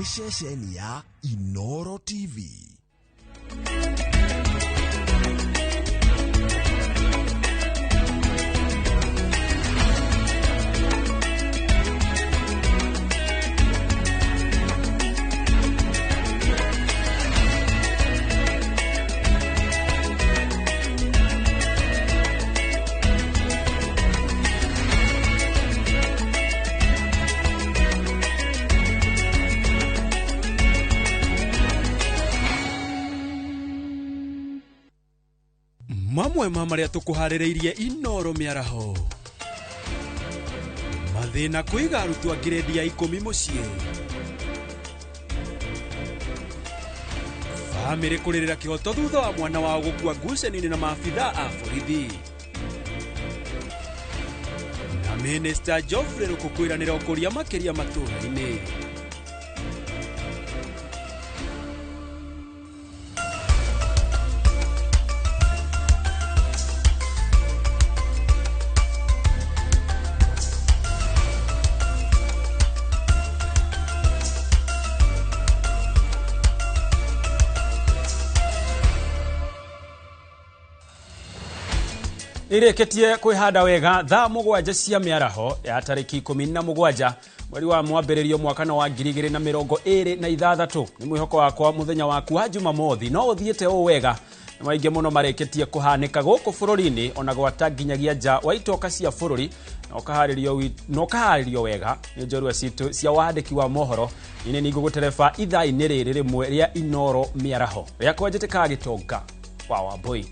ni ceceni ya Inoro TV. Mamwe mamaria tukuharireirie Inoro miaraho. Mathina kuiga arutwo grade ya 10 mucie. Family kuririra kihoto thutha wa mwana wao gukua ngucanio na maafitha a borithi. Na Minister Geoffrey Rukukuiranira ukuria makiria matũra-inĩ. Ireketie kwihanda wega thaa 7 cia miaraho ya tariki 17 mweri wa mwambĩrĩrio mwaka wa 2026. Ni mwihoko wakwa muthenya waku wa Jumamothi no uthiete o wega na maingi muno mareketie kuhanika guku bururi-ini ona gwata nginyagia nja wa itoka cia bururi no kaharirio wega ni njorua citu cia wandiki wa mohoro ine ningu gutereba ithaa-ini riri rimwe ria Inoro miaraho ria kwenjetika gitonga wa Wambui.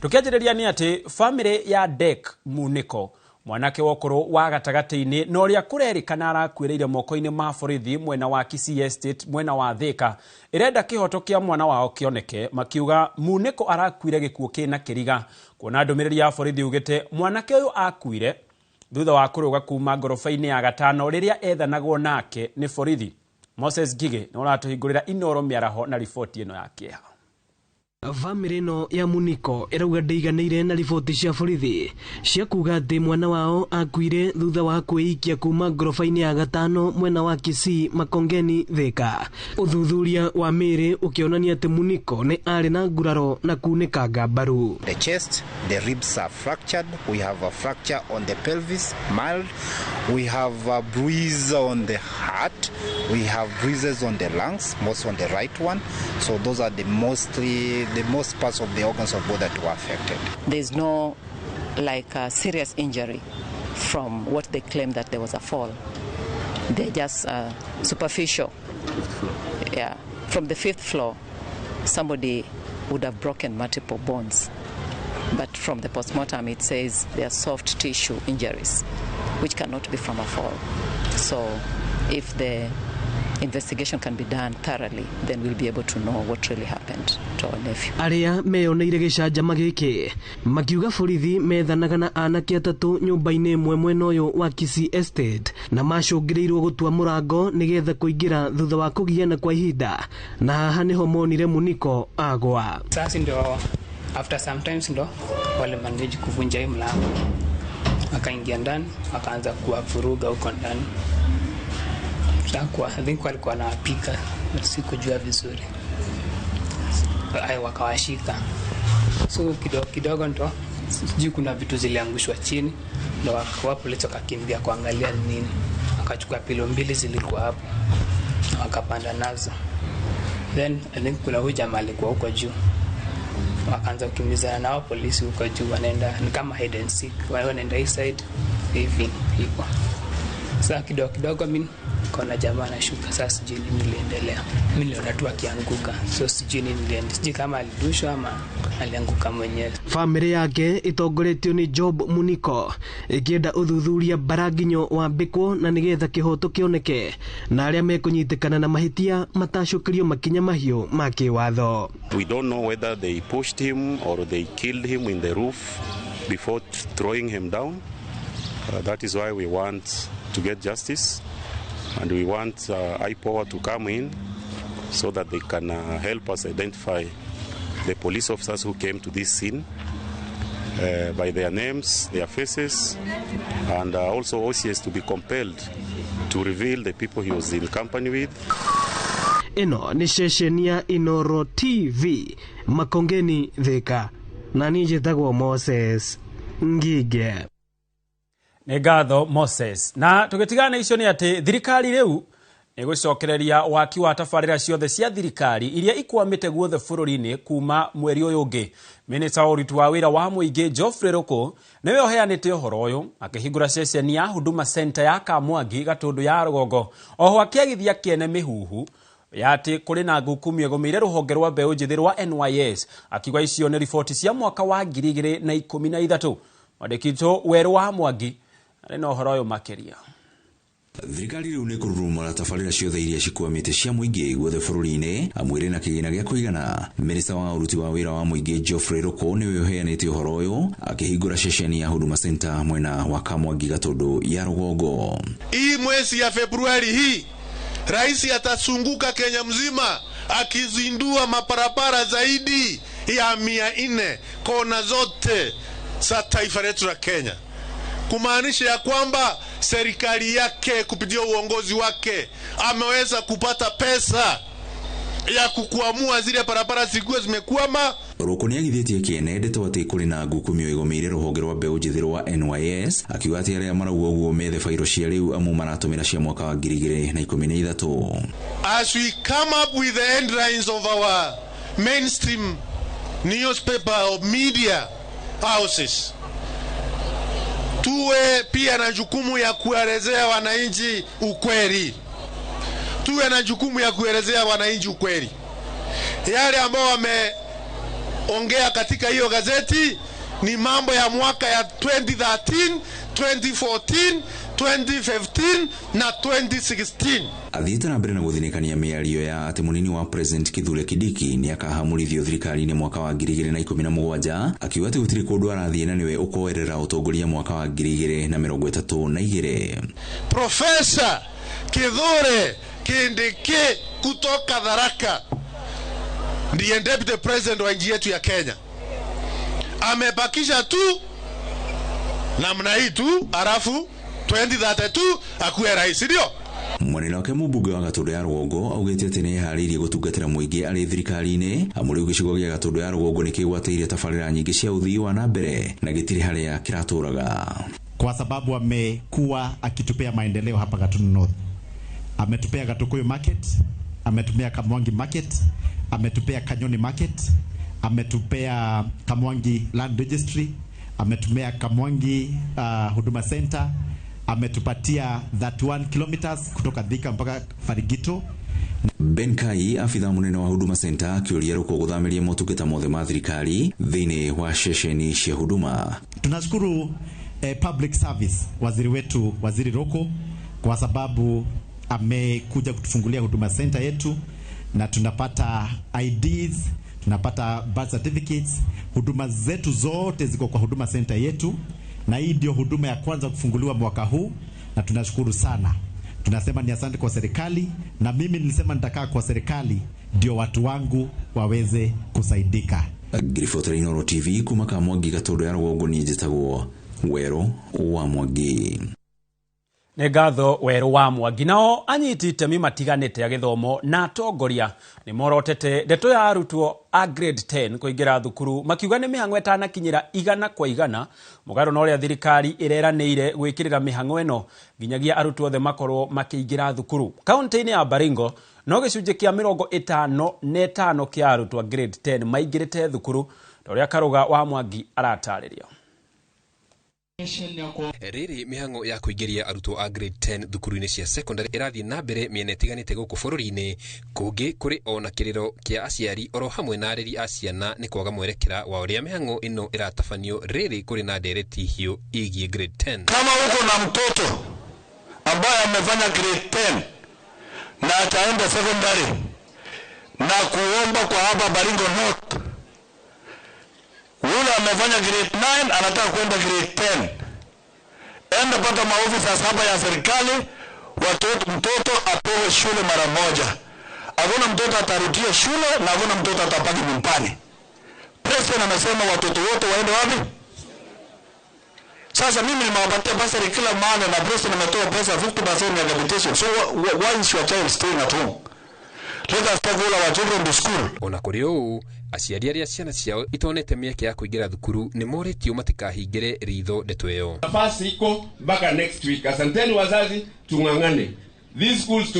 Tukiajereria ni ati family ya Dek Muniko mwanake wokoro wa gatagati-ini no ria kurerikana arakwiriire moko-ini ma borithi mwena wa Kisii Estate mwena wa Thika irenda kihoto kia mwana wao kioneke makiuga Muniko arakwire gikuo kina kiriga kuona ndumiriri ya borithi ugite mwanake uyu akwire thutha wa kuruga kuma ngorofa-ini ya gatano riria ethanagwo nake ni borithi. Moses Gige no ratuhingurira Inoro miaraho na ripoti ino yake. Family no ya Muniko irauga ndeiganeire na riboti cia borithi cia kuga ati mwana wao akwire thutha wa kwiikia kuma ngorofa-ini ya gatano mwena wa Kisii Makongeni Thika. Uthuthuria wa miri ukionania ati Muniko ni ari na nguraro na kunikanga mbaru. The chest, the ribs are fractured. We have a fracture on the pelvis, mild. We have a bruise on the heart. We have bruises on the lungs, most on the right one. So those are the most parts of the organs of body that were affected. There's no serious injury from what they claim that there was a fall. They're just superficial. Yeah, from the 5th floor, somebody would have broken multiple bones. But from the postmortem, it says they are soft tissue injuries, which cannot be from a fall. So if the investigation can be done thoroughly, then we'll be able to know what really happened to our nephew. Aria meyoneire gicanjama giki makiuga borithi methanaga na anake atatu nyumba-ini imwe mwena uyu wa Kisii Estate na macungiriirwo gutua murango nigetha kuingira thutha wa kugiana kwa ihinda na haha niho monire Muniko agwa. Sasa ndio after sometimes ndo wale manage kuvunja hii mlango, akaingia ndani akaanza kuwafuruga huko ndani. I think walikuwa wanapika sikujua vizuri, wakawashika. So kidogo ndo sijui kuna vitu ziliangushwa chini, ndo wakawa polisi wakakimbia kuangalia nini, akachukua pilo 2 zilikuwa hapo wakapanda nazo. Then I think kuna huyu jamaa alikuwa huko juu, wakaanza kukimbizana nao polisi huko juu, wanaenda ni kama hide and seek, wanaenda east side hivi hivyo. Sasa kidogo mimi kuna jamaa anashuka, sasa sijui nini iliendelea. Mimi niliona tu akianguka, so sijui nini iliendelea, sijui kama alidushwa ama alianguka mwenyewe. Family yake itongoretio ni Job Muniko ikienda uthuthuria baraginyo wa mbikwo na nigetha kihoto kioneke na aria mekunyitikana na mahitia matashukirio makinya mahio ma kiwatho. We don't know whether they pushed him or they killed him in the roof before throwing him down. That is why we want to get justice, and we want IPOA to come in so that they can help us identify the police officers who came to this scene by their names, their faces, and also OCS to be compelled to reveal the people he was in company with. ino ni ceceni ya Inoro TV Makongeni Thika na ni njĩtagwo Moses Ngige. Nĩ ngatho Moses. Na tũgĩtigana icio nĩ atĩ thirikari rĩu nĩ gũcokereria waki wa tabarĩra ciothe cia thirikari iria ikwamĩte guothe bũrũri-inĩ kuma mweri ũyũ ũngĩ. Minista wa ũruti wa wĩra wa mũingĩ Geoffrey Ruku nĩwe ũheanĩte ũhoro ũyũ akĩhingũra ceceni ya Huduma Center ya Kamwangi Gatũndũ ya Rũgongo. Oho akĩagithia kĩene mĩhuhu ya atĩ kũrĩ na ngukumio ĩgũmĩire rũhonge rwa mbeũ njĩthĩ rwa NYS akiuga icio nĩ riboti cia mwaka wa 2013. Mwandĩkitwo Werũ wa Mwangi arĩ na ũhoro ũyũ makĩria. Thirikari rĩu nĩ kũrurumũra tabarĩra ciothe iria cikwamĩte cia mũingĩ guothe bũrũri-inĩ amwĩre na kĩgĩna gĩa kũigana. Minista wa ũruti wa wĩra wa mũingĩ Geoffrey Ruku nĩwe ũheanĩte ũhoro ũyũ akĩhingũra ceceni ya Huduma Center mwena wa Kamwangi Gatũndũ ya Rũgongo. Hii mwezi ya Februari hii rais atasunguka Kenya mzima akizindua maparapara zaidi ya 400 kona zote za taifa letu la Kenya, kumaanisha ya kwamba serikali yake kupitia uongozi wake ameweza kupata pesa ya kukuamua zile parapara zikuwa zimekwama. Ruku nĩ agithĩtie kĩene ndeto atĩ kũrĩ na ngukumio ĩgũmĩire rũhonge rwa mbeũ njĩthĩ rwa NYS akiuga atĩ arĩa marauga ũguo methe fairo cia rĩu amu maratũmĩra cia mwaka wa 2013. As we come up with the headlines of our mainstream newspaper or media houses, tuwe pia na jukumu ya kuelezea wananchi ukweli. Tuwe na jukumu ya kuelezea wananchi ukweli. Yale ambao wameongea katika hiyo gazeti ni mambo ya mwaka ya 2013, 2014, 2015 na 2016. Athiĩte na mbere na gũthinĩkania mĩario ya atĩ mũnini wa President Kithure Kindiki nĩ akahamũrithio thirikari-inĩ mwaka wa 2017 akiuga atĩ gũtirĩ kũndũ arathiĩ na nĩwe ũkoerera ũtongoria mwaka wa 2032. Profesa Kithure Kindiki kutoka Tharaka ndiye deputy president wa nchi yetu ya Kenya. Amebakisha tu namna hii tu alafu 2032 akuwe rais, ndio? Mwanene wake mũmbunge wa Gatũndũ ya Rũgongo augĩte atĩ nĩ eharĩirie gũtungatĩra mũingĩ arĩ thirikari-inĩ amu rĩu gĩcigo gĩa Gatũndũ ya Rũgongo nĩ kĩgwatĩire tabarĩra nyingĩ cia ũthii wa na mbere na gĩtirĩ harĩa kĩratũraga. Kwa sababu amekuwa akitupea maendeleo hapa Gatũndũ North. Ametupea Gatukuyu Market, ametupea Kamwangi Market, ametupea Kanyoni Market, ametupea Kamwangi Land Registry, ametupea Kamwangi Huduma Center, ametupatia 31 kilometers kutoka Thika mpaka Farigito. Ben Kai, afitha mũnene wa Huduma Center, akĩũria Ruku gũthamiria motungata mothe ma thirikari thĩinĩ wa ceceni cia Huduma. Tunashukuru public service waziri wetu Waziri Ruku kwa sababu amekuja kutufungulia Huduma Center yetu na tunapata IDs, tunapata birth certificates. Huduma zetu zote ziko kwa Huduma Center yetu na hii ndio huduma ya kwanza kufunguliwa mwaka huu na tunashukuru sana. Tunasema ni asante kwa serikali na mimi nilisema nitakaa kwa serikali ndio watu wangu waweze kusaidika. Grifoto Inoro TV kuma Kamwangi Gatũndũ ya Rũgongo ni njĩtagwo Werũ wa Mwangi. Nĩ ngatho Werũ wa Mwangi. Nao anyiti itemi matiganĩte ya gĩthomo na atongoria nĩ morotete ndeto ya arutwo a grade 10 kũingĩra thukuru makiuga nĩ mĩhang'o ĩtanakinyĩra 100% mũgarũ na ũrĩa thirikari ĩreranĩire gwĩkĩrĩra mĩhang'o ĩno nginyagia arutwo othe makorwo makĩingĩra thukuru. Kaunti-inĩ ya Baringo no gĩcunjĩ kĩa 55 kĩa arutwo a grade 10 maingĩrĩte thukuru ta ũrĩa Karũga wa Mwangi aratarĩria. Rĩrĩ mĩhang'o ya kũingĩria arutwo a grade 10 thukuru-inĩ cia secondary ĩrathiĩ na mbere mĩena ĩtiganĩte gũkũ bũrũri-inĩ. Kũngĩ kũrĩ ona kĩrĩro kĩa aciari oro hamwe na areri a ciana nĩ kwaga mwerekera wa ũrĩa mĩhang'o ĩno ĩratabanio. Rĩrĩ kũrĩ na ndereti hiũ ĩgiĩ grade 10. Kama uko na mtoto ambaye amefanya grade 10 na ataenda secondary na kuomba kwa hapa Baringo North, yule amefanya grade 9 anataka kwenda grade 10, enda pata maofisa hapa ya serikali, mtoto apewe shule mara moja. Hakuna mtoto atarudia shule na hakuna mtoto atapaki nyumbani. President amesema watoto wote waende wapi? Sasa mimi nimewapatia basari kila mahali na president ametoa pesa 50% ya capitation. So why is your child staying at home? Let us take all our children to school. Ona kuri ũũ aciari arĩa ciana ciao itonete mĩeke ya kũingĩra thukuru nĩ moritio matikahingĩre ritho ndeto ĩyo. Nafasi iko mpaka next week. Asanteni wazazi, tung'ang'ane. These schools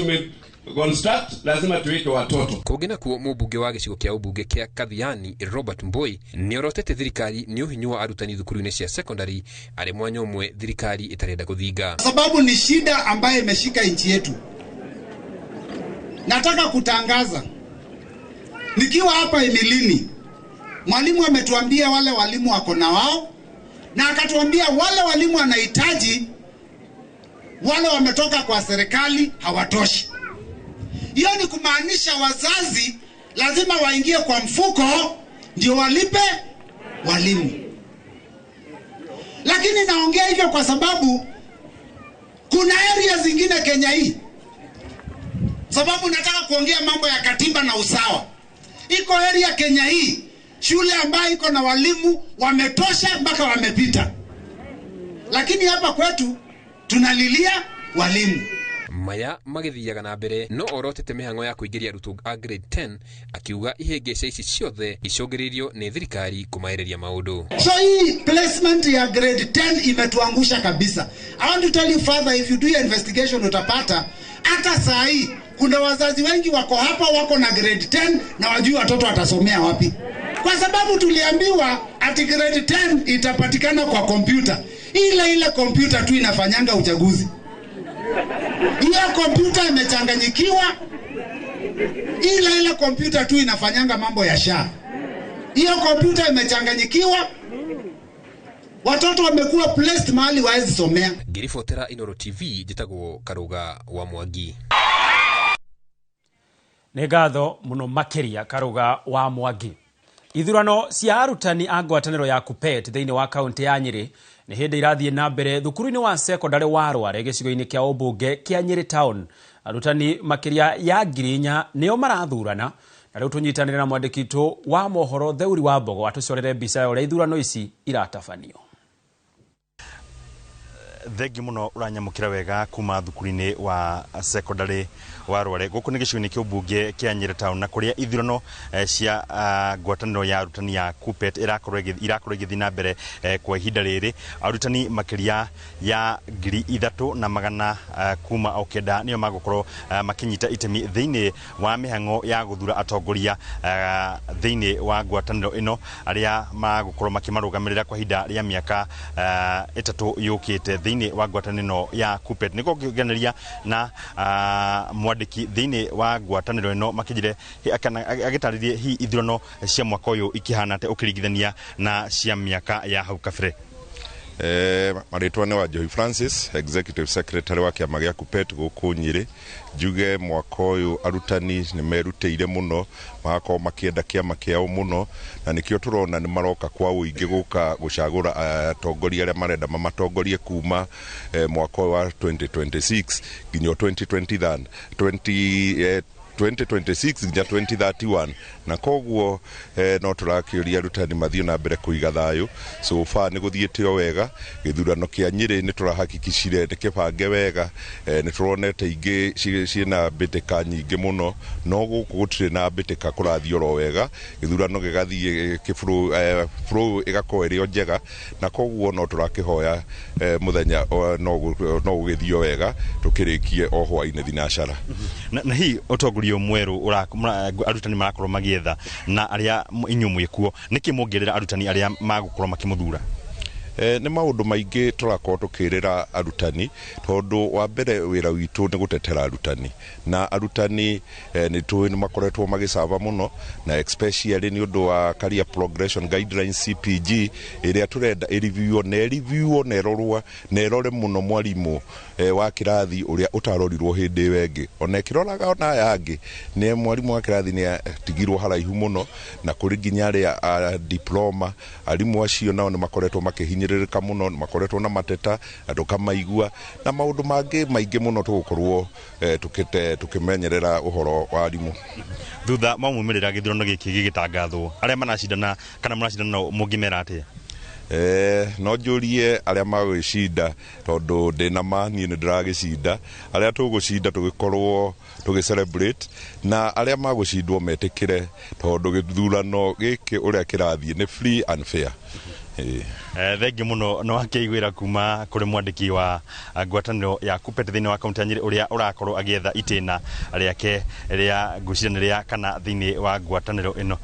construct lazima tuweke watoto. Kũngĩ kuo mũmbunge wa gĩcigo kĩa ũmbunge kĩa Kathiani Robert Mboi nĩ orotete thirikari nĩ ũhinyu wa arutani thukuru-inĩ cia secondary arĩ mwanya ũmwe thirikari itarenda kũthinga. Sababu ni shida ambayo imeshika nchi yetu. Nataka kutangaza nikiwa hapa Emilini, mwalimu ametuambia wale walimu wako na wao, na akatuambia wale walimu wanahitaji wale wametoka kwa serikali hawatoshi. Hiyo ni kumaanisha wazazi lazima waingie kwa mfuko ndio walipe walimu. Lakini naongea hivyo kwa sababu kuna area zingine Kenya hii, sababu nataka kuongea mambo ya katiba na usawa. Iko area Kenya hii shule ambayo iko na walimu wametosha mpaka wamepita, lakini hapa kwetu tunalilia walimu. Maya magithiaga na mbere no orotete mĩhang'o ya kũingĩria arutwo a grade 10 akiuga ihĩngĩca ici ciothe icũngĩrĩirio nĩ thirikari kũmaĩrĩria maũndũ. So hii placement ya grade 10 imetuangusha kabisa. I want to tell you further, if you do your investigation utapata hata saa hii kuna wazazi wengi wako hapa wako na grade 10 na wajui watoto watasomea wapi, kwa sababu tuliambiwa ati grade 10 itapatikana kwa kompyuta. Ile kompyuta tu inafanyanga uchaguzi. Hiyo kompyuta imechanganyikiwa. Ile kompyuta tu inafanyanga mambo ya SHA. Hiyo kompyuta imechanganyikiwa. Watoto wamekuwa placed mahali waezi somea. Ngiribotera Inoro TV njĩtagwo Karuga wa Mwangi. Nĩ ngatho mũno makĩria Karuga wa Mwangi. Ithurano cia arutani a ngwatanĩro ya KUPPET thĩinĩ wa kaunti ya Nyĩrĩ nĩ hĩndĩ irathiĩ na mbere thukuru-inĩ wa secondary wa Rware gĩcigo-inĩ kĩa ũmbunge kĩa Nyĩrĩ town. Arutani makĩria ya 4,000 nĩo marathurana, na rĩu tũnyitanĩre na mwandĩki witũ wa mohoro Theuri wa Mbogo atũcorere mbica ya ũrĩa ithurano ici iratabanio. Thengi muno uranyamukira wega kuma thukuru-inĩ wa secondary wa Rware gũkũ nĩ gĩcigo-inĩ kĩa ũmbunge kĩa Nyĩrĩ town, na kũrĩa ithurano cia ngwatanĩro ya arutani ya KUPPET irakorwo igĩthiĩ na mbere kwa ihinda rĩrĩ. Arutani makĩria ya 3,000 kuma o kenda nĩo magũkorwo makĩnyita itemi thĩinĩ wa mĩhang'o ya gũthura atongoria thĩinĩ wa ngwatanĩro ĩno arĩa magũkorwo makĩmarũgamĩrĩra kwa ihinda rĩa mĩaka 3 yũkĩte thĩinĩ wa ngwatanĩro ya KUPPET. Nĩguo ngĩganĩria na mwandĩki thĩinĩ wa ngwatanĩro ĩno makĩnjire agĩtarĩrie hi ithurano cia mwaka ũyũ ikĩhana atĩa ũkĩringithania na cia mĩaka ya hau kabere. Marĩtwa nĩ wa Joy Francis, Executive Secretary wa kĩama gĩa KUPPET gũkũ Nyĩrĩ. Njuge mwaka ũyũ arutani nĩ merutĩire mũno, magakorwo makĩenda kĩama kĩao mũno, na nĩkĩo tũrona nĩ maroka kwa ũingĩ gũka gũcagũra atongoria arĩa marenda mamatongorie kuma mwaka wa 2026 nginya 2026 nginya 2031, na koguo no tũrakĩũria arutani mathiĩ na mbere kũiga thayũ. So far nĩ gũthiĩte o wega. Gĩthurano kĩa Nyĩrĩ nĩ tũrahakikicire nĩ kĩbange wega, nĩ tũronete ingĩ ciĩna mbĩtĩka nyingĩ mũno, no gũkũ gũtirĩ na mbĩtĩka, kũrathiĩ oro wega. Gĩthurano gĩgathiĩ flow ĩgakorwo ĩrĩ o njega, na koguo no tũrakĩhoya mũthenya no gũgĩthiĩ o wega, tũkĩrĩkie o hwainĩ thinacara. Na hi ũtongoria mwerũ arutani marakorwo magĩetha na arĩa inyuĩ mwĩ kuo, nĩkĩ mũngĩrĩra arutani arĩa magũkorwo makĩmũthura? Nĩ maũndũ maingĩ tũrakorwo tũkĩrĩra arutani, tondũ wa mbere wĩra witũ nĩ gũtetera arutani, na arutani nĩ tũĩ nĩ makoretwo magĩcaba mũno, na especially nĩ ũndũ wa Career Progression Guidelines CPG ĩrĩa tũrenda ĩrĩviewwo na ĩrore mũno mwarimũ wa kĩrathi ũrĩa ũtarorirwo hĩndĩ ĩyo ĩngĩ. Ona ĩkĩroraga ona aya angĩ nĩ mwarimũ wa kĩrathi nĩ atigirwo haraihu mũno, na kũrĩ nginya arĩa diploma. Arimũ acio nao nĩ makoretwo makĩhinyĩrĩrĩka mũno, nĩ makoretwo na mateta na tũkamaigua, na maũndũ mangĩ maingĩ mũno tũgũkorwo tũkĩmenyerera ũhoro wa arimũ. Thutha maumĩrĩra gĩthurano gĩkĩ gĩgĩtangathwo, arĩa maracindana kana mũracindana mũngĩmera atĩa? no njurie aria magwicinda tondu ndina ma nie ni ndiragicinda aria tugucinda tugikorwo tugicelebrate na aria magucindwo metikire tondu githurano giki uria kirathie ni free and fair. Thengi muno no akĩiguĩra kuma kũrĩ mwandĩki wa ngwatanĩro ya KUPPET thĩinĩ wa kaunti ya Nyĩrĩ ũrĩa ũrakorwo agĩetha itĩna rĩake rĩa ngucanĩrĩra kana thĩinĩ wa ngwatanĩro ĩno,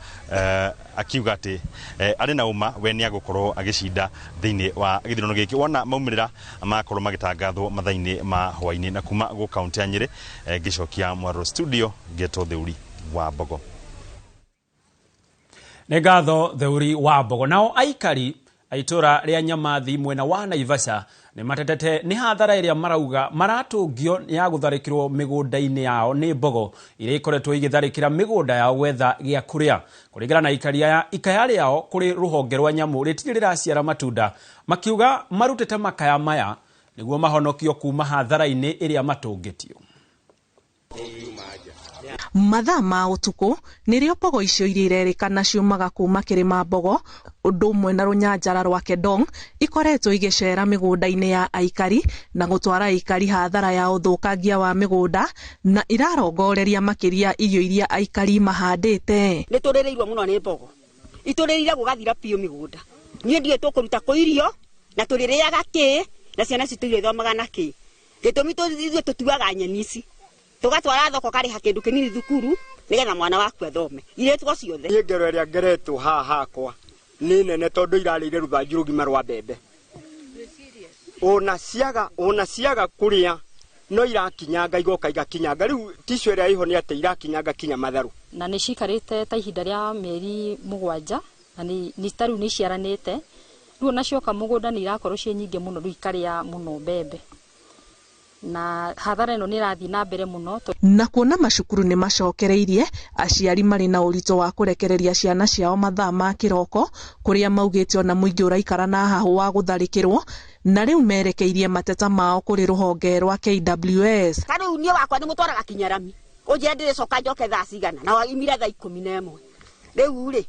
akiuga atĩ arĩ na ũma we nĩ agũkorwo agĩcinda thĩinĩ wa gĩthurano gĩkĩ wona maumĩrĩra makorwo magĩtangathwo mathaa-inĩ ma hwaĩ-inĩ. Na kuma gũ kaunti ya Nyĩrĩ ngĩcokia Mwaro studio Geto Theuri wa Mbogo. Nĩ ngatho Theuri wa Mbogo. Nao aikari aitura ria Nyamathi mwena wa Naivasha ni matetete ni hathara iria marauga maratungio ya gutharikirwo migunda-ini yao ni mbogo iria ikoretwo igitharikira migunda yao gwetha gia kuria. Kuringana na aikari aya, ikaya riao kuri ruhonge rwa nyamu ritirĩ rĩraciara matunda, makiuga marutete makaya maya niguo mahonokio kuma hathara-ini iria matungitio. Mathaa ma utuku nirio mbogo icio iria irerikana ciumaga kuma Kĩrĩma Mbogo undu umwe na runyanjara rwa Kedong ikoretwo igicera migunda-ini ya aikari na gutwara aikari hathara ya uthukangia wa migunda na irarongoreria makiria irio iria aikari mahandite. Nituririrwo muno ni mbogo iturĩrire gugathira piu migunda nie ndie tukuruta ku irio na tuririaga ki na ciana citu ithomaga na ki gitumi ithuĩ tutuaga nyeni ici tugatwara thoko kari hakindu kinini thukuru nigetha mwana waku athome iretwo ciothe. Niĩ ngero ĩrĩa ngeretwo haha hakwa nĩ nene tondu irarĩire rũthanju rũgima rwa mbembe ona ciaga kuria no irakinyanga igoka igakinyanga riu ticio ĩrĩa iho nĩ atĩ irakinyanga kinya matharu na nĩ cikarĩte ta ihinda rĩa mĩeri 7 na nĩ taru nĩ ciaranĩte riu nacioka mũgũnda nĩ irakorwo ciĩ nyingĩ mũno riu ikaria mũno mbembe na hathara ĩno nĩ ĩrathiĩ na mbere mũno. Na kuona macukuru nĩ macokereirie aciari marĩ na ũritũ wa kũrekereria ciana ciao mathaa ma kĩroko kũrĩa maugĩte ona mũingĩ ũraikara na hahu wa gũtharĩkĩrwo na rĩu merekeirie mateta mao kũrĩ rũhonge rwa KWS. Tarĩu niĩ wakwa nĩ mũtwaraga Kinyarami ũnjĩre ndĩrĩcoka njoke thaa cigana na imire thaa 11 rĩu rĩ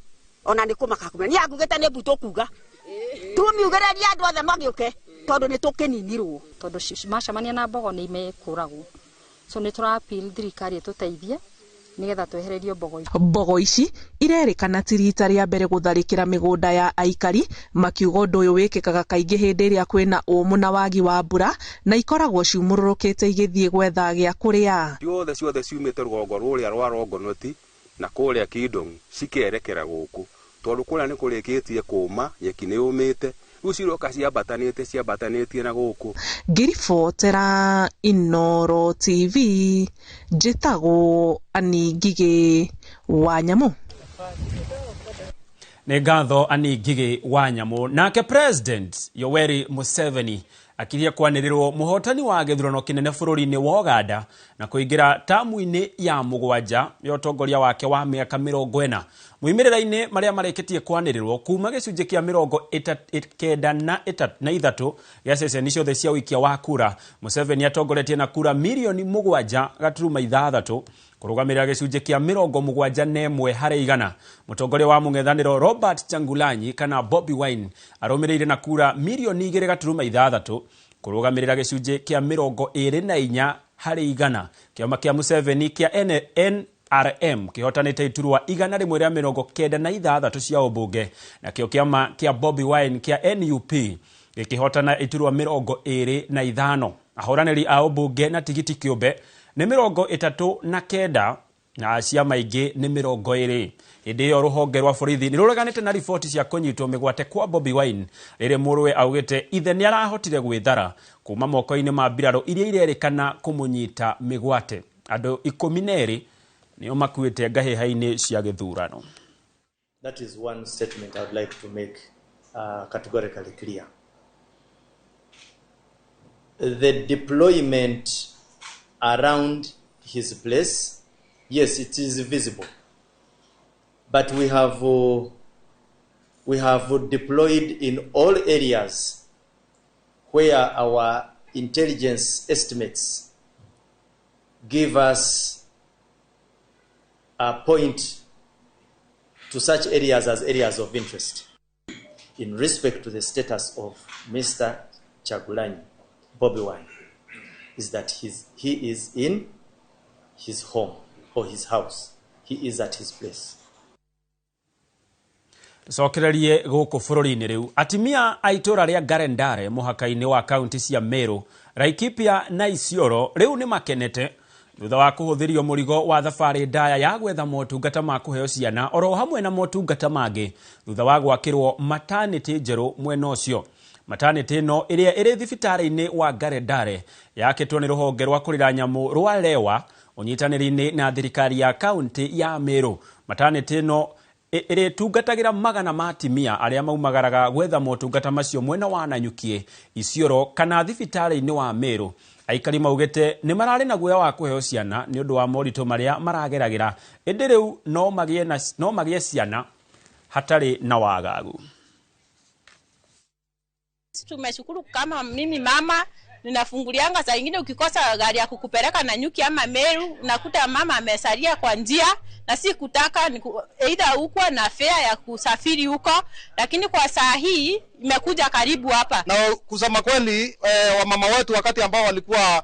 ona nĩ kũmaka kumenya niĩ angugĩte nĩ mbu tũkuga tumiugĩrĩria andũ othe magĩũke tondu nĩ tũkĩninirwo tondu macamania na mbogo nĩ imekũragwo so nĩ tũra-appeal thirikari ĩtũteithie nigetha twehererio mbogo ici. Mbogo ici irerikana ti rita rĩa mbere gutharikira migunda ya aikari, makiuga ũndũ ũyũ wĩkĩkaga kaingĩ hĩndĩ ĩrĩa kwĩna ũmũ na wagi wa mbura na ikoragwo ciumũrũrũkĩte igĩthiĩ gwetha gĩa kũrĩa. Ciothe ciumĩte rũgongo rũrĩa rwa Longonot na kũrĩa Kidong cikerekera gũkũ tondu kũrĩa nĩ kũrĩkĩtie kũma nyeki nĩ yũmĩte rĩu ciroka ciambatanĩtie na gũkũ. Ngiribotera Inoro TV njĩtagwo Ani Ngigĩ wa Nyamu. Nĩ ngatho Ani Ngigĩ wa Nyamu. Nake President Yoweri Museveni akiria kwanĩrĩrwo mũhotani wa gĩthurano kĩnene bũrũri-inĩ wa Uganda na kũingĩra tamu-inĩ ya 7 ya ũtongoria wake wa mĩaka 40. Muimĩrĩra-inĩ marĩa marĩkĩtie kwanĩrĩrwo kuma gĩcunjĩ kĩa 93 ya ceceni ciothe cia ũikia wa kura, Museveni atongoretie na kura milioni 7.6 kũrũgamĩrĩra gĩcunjĩ kĩa 71 harĩ igana. Mũtongoria wa mũng'ethanĩro Robert Kyagulanyi kana Bobi Wine arũmĩrĩire na kura milioni 2.6 kũrũgamĩrĩra gĩcunjĩ kĩa 24 harĩ igana. Kĩama kĩa Museveni kĩa NRM kĩhotanĩte iturwa 196 cia ũmbunge, na kĩo kĩama kĩa Bobi Wine kĩa NUP gĩkĩhotana iturwa 25. Ahũranĩri a ũmbunge na tigiti kĩũmbe nĩ 39 na ciama ingĩ nĩ 20. Hĩndĩ ĩyo rũhonge rwa borithi nĩ rũreganĩte na riboti cia kũnyitwo mĩgwate kwa Bobi Wine rĩrĩ mũrũwe augĩte ithe nĩ arahotire gwĩthara kuma moko-inĩ ma mbirarũ iria irerĩkana kũmũnyita mĩgwate. Andũ 12 nĩo makuĩte ngahĩha-inĩ cia gĩthurano. That is one statement I would like to make categorically clear. The deployment around his place, yes, it is visible, but we have deployed in all areas where our intelligence estimates give us a point to such areas as areas of interest. in respect to the status of Mr. Chagulanyi, Bobi Wine, is that he is in his home or his house. He is at his place. Sokererie goko furori-ini riu atimia aitora ria Garendare muhaka-ini wa kaunti cia Meru, Laikipia na Isiolo riu ni makenete thutha wa kuhuthirio murigo wa thabari ndaya ya gwetha motungata ma kuheo ciana oro hamwe na motungata mangi thutha wa gwakirwo maternity njeru mwena ucio. Maternity no iria iri thibitari-ini wa Garendare yakitwo ni ruhonge rwa kurira nyamu rwa Lewa unyitaniri-ini na thirikari ya kaunti ya Meru. Maternity no iri tungatagira magana ma atimia aria maumagaraga gwetha motungata macio mwena wa Nanyuki, Isiolo kana thibitari-ini wa Meru. Aikari maugete ni marari na guoya wa kuheo ciana ni undu wa morito maria marageragira indi riu no magie ciana hatari na wagagu. Tumeshukuru kama mimi mama ninafungulianga saa nyingine ukikosa gari ya kukupeleka Nanyuki ama Meru unakuta mama amesalia kwa njia na si kutaka either huko na fare ya kusafiri huko, lakini kwa saa hii imekuja karibu hapa. Na kusema kweli wamama wetu wakati ambao walikuwa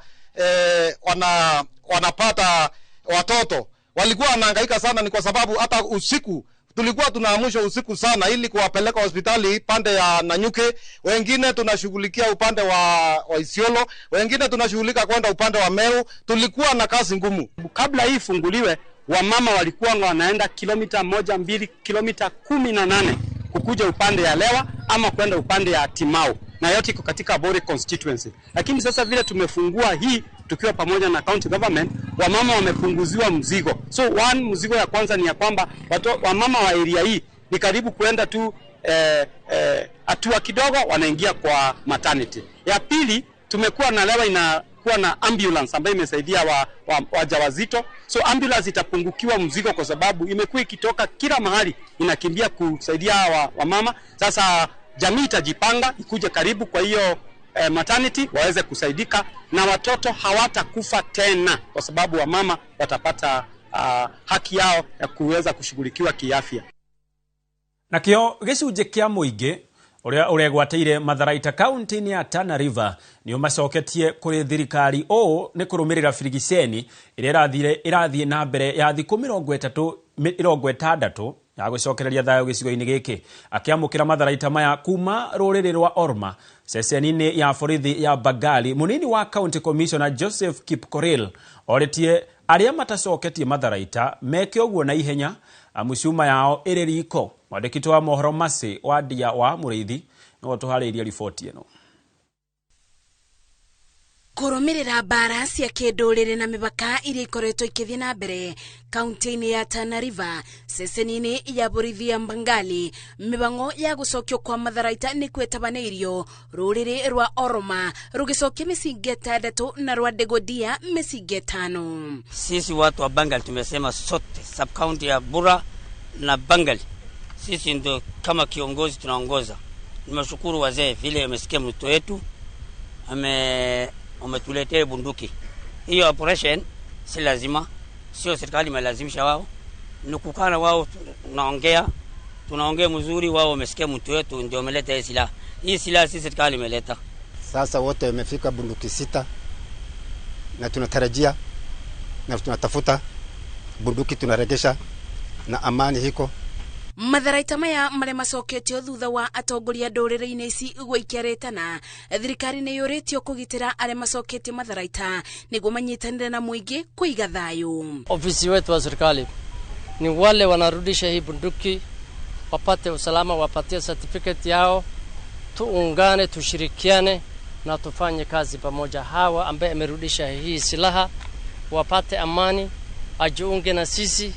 wanapata watoto walikuwa wanahangaika sana, ni kwa sababu hata usiku tulikuwa tunaamusha usiku sana ili kuwapeleka hospitali pande ya Nanyuki, wengine tunashughulikia upande wa Isiolo, wengine tunashughulika kwenda upande wa Meru. Tulikuwa na kazi ngumu. Kabla hii funguliwe, wamama walikuwa wanaenda kilomita 1-2 kilomita 18 kukuja upande ya Lewa ama kwenda upande ya Timau, na yote iko katika Bore constituency. Lakini sasa vile tumefungua hii tukiwa pamoja na county government, wamama wamepunguziwa mzigo. So mzigo ya kwanza ni ya kwamba wamama wa area hii ni karibu kuenda tu hatua kidogo wanaingia kwa maternity. Ya pili, tumekuwa na Lewa inakuwa na ambulance ambayo imesaidia wajawazito. So ambulance itapungukiwa mzigo kwa sababu imekuwa ikitoka kila mahali inakimbia kusaidia wamama. Sasa jamii itajipanga ikuje karibu kwa hiyo maternity waweze kusaidika na watoto hawatakufa tena kwa sababu wamama watapata haki yao ya kuweza kushughulikiwa kiafya. Nakio gicunje kia muingi uria gwataire Matharaita kaunti-ini ya Tana River ni umacoketie kuri thirikari ni kurumirira Firigiseni iria irathie na mbere ya thiku 60 ya gucokereria thayo gicigo-ini giki. Akiamukira Matharaita maya kuma ruriri rwa Orma ceceni-ini ya borithi ya Bagali, munini wa county commissioner Joseph Kipkoril oretie aria matacoketie Matharaita meke uguo na ihenya mucuma yao iri riko. Mwandĩki wa mohoro Masi wa Ndia wa Muriithi no tuhariirie riboti eno. Kurumirira mbara cia kinduriri na mibaka iria ikoretwo ikithie na mbere kaunti-ini ya Tana River ceceni-ini ya borithi ya Bangali, mibango ya gucokio kwa Matharaita ni kwetabanirio ruriri rwa Oroma rugicokia micinge 6 na rwa Degodia micinge 5. Sisi watu wa Bangali tumesema sote sub county ya Bura na Bangali sisi ndio kama kiongozi tunaongoza. Nimeshukuru wazee vile wamesikia mto wetu, wametuletea bunduki. Hiyo operation si lazima, sio serikali imelazimisha wao. Nikukana wao tunaongea mzuri, wao wamesikia mto wetu ndio wameleta hii silaha. Hii silaha si serikali imeleta. Sasa wote wamefika bunduki 6 na tunatarajia na tunatafuta bunduki tunaregesha na amani hiko. Matharaita maya mare macoketio thutha wa atongoria nduriri-ini ici gwikiaritana thirikari ni yuritio kugitira are macoketie Matharaita niguo manyitanire na muingi kuiga thayu. Ofisi wetu wa serikali ni wale wanarudisha hii bunduki wapate usalama, wapatie certificate yao, tuungane, tushirikiane na tufanye kazi pamoja. Hawa ambaye amerudisha hii silaha wapate amani, ajiunge na sisi,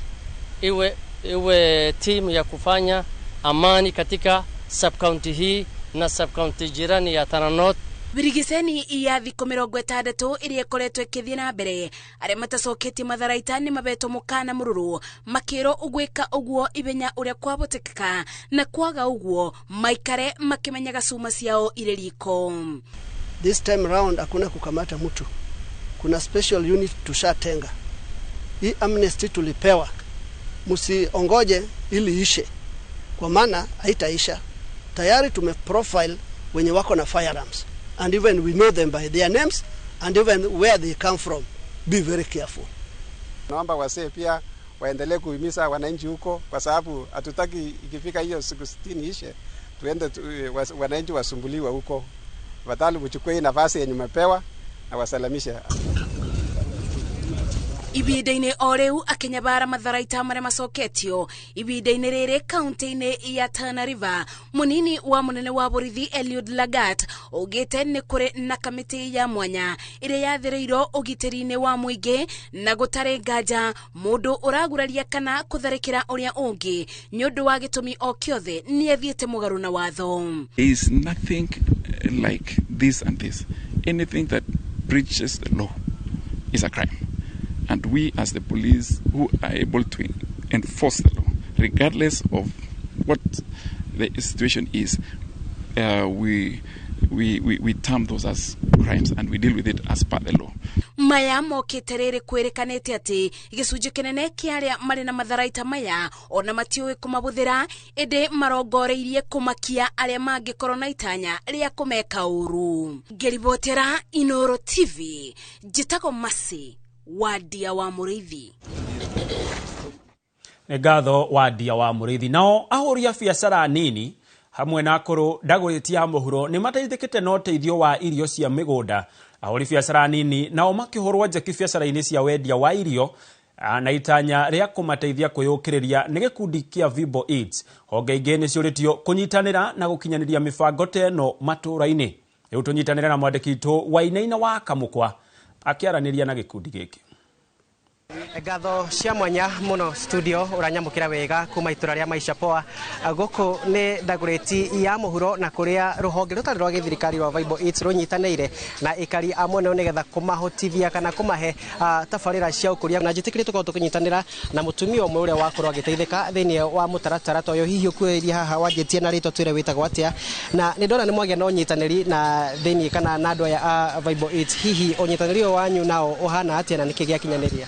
iwe team ya kufanya amani katika sub county hii na sub county jirani ya Tana North. Firigiseni ya thiku 60 iria ikoretwo ikithie na mbere aria matacoketie Matharaita ni mabeto mukana mururu makiro ugwika uguo ibenya uria kwabotekeka na kwaga uguo maikare makimenyaga cuma ciao ile riko. This time round hakuna kukamata mtu, kuna special unit tushatenga. Hii amnesty tulipewa, musiongoje ili ishe, kwa maana haitaisha. tayari tumeprofile wenye wako na firearms, and even we know them by their names and even where they come from. Be very careful. Naomba wasee pia waendelee kuhimiza wananchi huko, kwa sababu hatutaki ikifika hiyo siku 60 ishe tuende wananchi wasumbuliwa huko. Badala uchukue nafasi yenye umepewa na wasalamishe. Ibida-inĩ o rĩu Akenyabara Matharaita marĩa macoketio ibida-inĩ rĩrĩ kaunti-inĩ ya Tana River, munini wa munene wa borithi Eliud Lagat ugĩte nĩ kũrĩ na kamĩtĩ ya mwanya ĩrĩa yathĩrĩirwo ũgitĩri-inĩ wa mũingĩ na gũtarĩ nganja mũndũ ũraguraria kana kũtharĩkĩra ũrĩa ũngĩ nĩ ũndũ wa gĩtũmi o kĩothe nĩ athiĩte mũgarũ na watho. There is nothing like this and this. Anything that breaches the law is a crime. And we as the police who are able to enforce the law, regardless of what the situation is, we term those as crimes and we deal with it as per the law. Maya mokĩte rĩrĩ kwĩrĩkanĩte atĩ gĩcunjĩ kĩnene kĩa arĩa marĩ na matharaita maya ona matiũĩ kũmabũthĩra ĩndĩ marongoreirie kũmakia arĩa mangĩkorwo na itanya rĩa kũmeka ũru. Ngĩribotera Inooro TV, njĩtagwo Masi Wadia wa Mũrĩithi. Ngatho Wadia wa Mũrĩithi. Nao ahũri a biacara nini hamwe na akũrũ ndagũrĩti ya mũhuro nĩ mateithĩkĩte na ũteithio wa irio cia mĩgũnda. Ahũri biacara nini nao makĩhũrwo njeki biacara-inĩ cia wendia wa irio na itanya rĩa kũmateithia kwĩyũkĩrĩria nĩ gĩkundi kĩa Vibo Eats. Honge ingĩ nĩ ciũrĩtio kũnyitanĩra na gũkinyanĩria mĩbango ta ĩno matũũra-inĩ. Rĩu tũnyitanĩre na mwandĩki witũ Wainaina wa Kamũkwa akĩaranĩria na gĩkundi gĩkĩ. Ngatho cia mwanya muno studio uranyamukira wega kuma itura ria Maisha Poa. Gũkũ nĩ ndagũrĩti ya mũhuro na kũrĩa rũhonge rũtarĩ rwa gĩthirikari rwa Vibo Eats rũnyitanĩire na ikari amwe nĩ getha kũmahotithia kana kũmahe tabarĩra cia ũkũria. Na njĩtĩkĩrĩte tũkorwo tũkĩnyitanĩra na mũtumia ũmwe ũrĩa wakorwo agĩteithĩka thĩinĩ wa mũtaratara toyo hihi ũkuĩrĩria haha wanjĩtie na rĩtwa twĩre wĩtagwo atĩa. Na nĩ ndona nĩ mwagĩa na ũnyitanĩri na thĩinĩ kana na andũ aya a Vibo Eats. Hihi ũnyitanĩri ũyũ wanyu nao ũhana atĩa na nĩkĩ gĩakinyanĩria?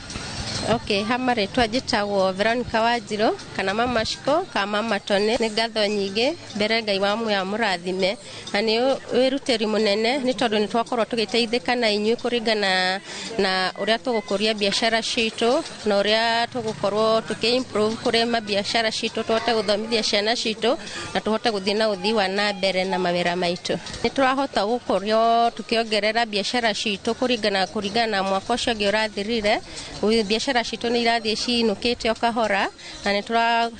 Okay, hama rĩtwa njĩtagwo Veronica Wanjirũ kana Mama Shiko kana Mama Tone. Nĩ ngatho nyingĩ mbere Ngai wa muoyo amũrathime na nĩ wĩrutĩri mũnene nĩ tondũ nĩ twakorwo tũgĩteithĩka na inyuĩ kũringana na ũrĩa tũgũkũria biacara citũ na ũrĩa tũgũkorwo tũkĩ-improve kũrĩ mabiacara citũ, tũhote gũthomithia ciana citũ na tũhote gũthiĩ na ũthii wa na mbere na mawĩra maitũ. Nĩ tũrahota gũkorwo tũkĩongerera biacara citũ kũringana na mwaka ũcio ũngĩ ũrathirire. Biacara citũ nĩ irathiĩ cinũkĩte o kahora na nĩ tũra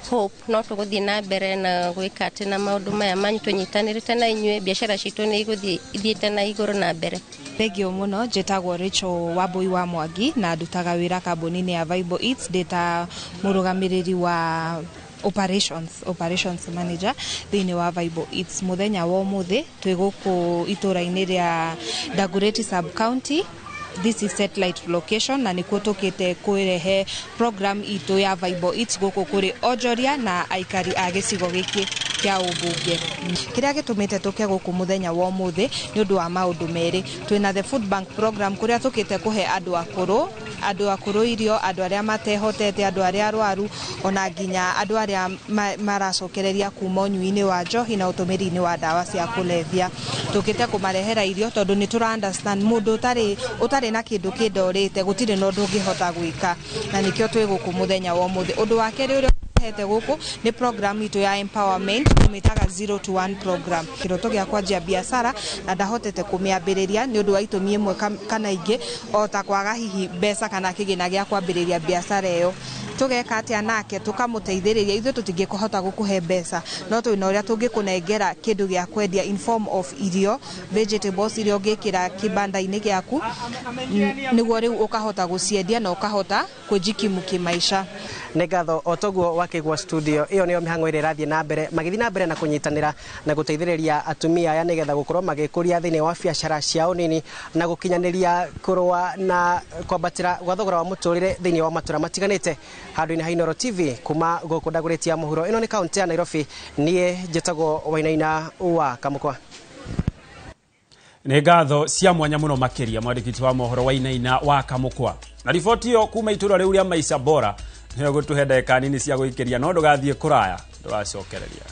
hope no tũgũthiĩ na mbere na gwĩka atĩ na maũndũ maya manyu tũnyitanĩrĩte na inyuĩ biacara citũ nĩ igũthiĩ ithiĩte na igũrũ na mbere. Thengio mũno, njĩtagwo Rachel Wambui wa Mwangi na ndutaga wĩra kambuni-inĩ ya Vibo Eats ndĩta mũrũgamĩrĩri wa operations manager thĩinĩ wa Vibo Eats. Mũthenya wa ũmũthĩ twĩ gũkũ itũra-inĩ rĩa Dagoretti sub county. This is satellite location na nikuo tũkĩte kwĩrehe program itũ ya Vibo Eats gũkũ kũrĩ onjoria na aikari a gĩcigo gĩkĩ kĩa ũmbunge. Kĩrĩa gĩtũmĩte tũke gũkũ mũthenya wa ũmũthĩ nĩ ũndũ wa maũndũ merĩ. Twĩna the food bank program kũrĩa tũkĩte kũhe andũ akũrũ irio, andũ arĩa matehotete, andũ arĩa arwaru, ona nginya andũ arĩa maracokereria kuma ũnyui-inĩ wa njohi na ũtũmĩri-inĩ wa ndawa cia kũlevya. Tũkĩte kũmarehera irio tondũ nĩ tũra understand mũndũ ũtarĩ na kĩndũ kĩndorĩte gũtirĩ na ũndũ ũngĩhota gwĩka, na nĩkĩo twĩ gũkũ mũthenya wa ũmũthĩ. Ũndũ wa kerĩ ũrĩa hete gũkũ nĩ program itũ ya empowerment tũmĩtaga 0 to 1 program. Kĩroto gĩa kwanjia biacara na ndahotete kũmĩambĩrĩria nĩ ũndũ wa itũmi ĩmwe kana ingĩ, o ta kwaga hihi mbeca kana kĩgĩna gĩa kwambĩrĩria biacara ĩyo. Tũgeka atĩa nake tũkamũteithĩrĩria. Ithuĩ tũtingĩkũhota gũkũhe mbeca no twĩna ũrĩa tũngĩkũnengera kĩndũ gĩa kwendia in form of irio, vegetables iria ũngĩkĩra kĩbanda-inĩ gĩaku nĩguo rĩu ũkahota gũciendia na ũkahota kwĩjikimu kĩmaica. Nĩ ngatho o toguo wakĩgwa studio ĩyo nĩyo mĩhang'o ĩrĩa ĩrathiĩ na mbere magĩthiĩ na mbere na kũnyitanĩra na gũteithĩrĩria atumia aya nĩgetha gũkorwo magĩkũria thĩinĩ wa biacara ciao nini na gũkinyanĩria kũrũa na kwambatĩra gwa thogora wa mũtũrĩre thĩinĩ wa matũra matiganĩte. Handũ-inĩ ha Inooro TV kuma gũkũ Dagoretti ya mũhuro, ĩno nĩ kaunti ya Nairobi, niĩ njĩtagwo Wainaina wa Kamũkwa. Nĩ ngatho cia mwanya mũno makĩria mwandĩkĩti wa mohoro Wainaina wa Kamũkwa. Na riboti ĩyo kuma itũra rĩu rĩa Maisha Bora nĩyo gũtũhe ndagĩka nini cia gũikĩria no ndũgathiĩ kũraya, ndũgacokereria.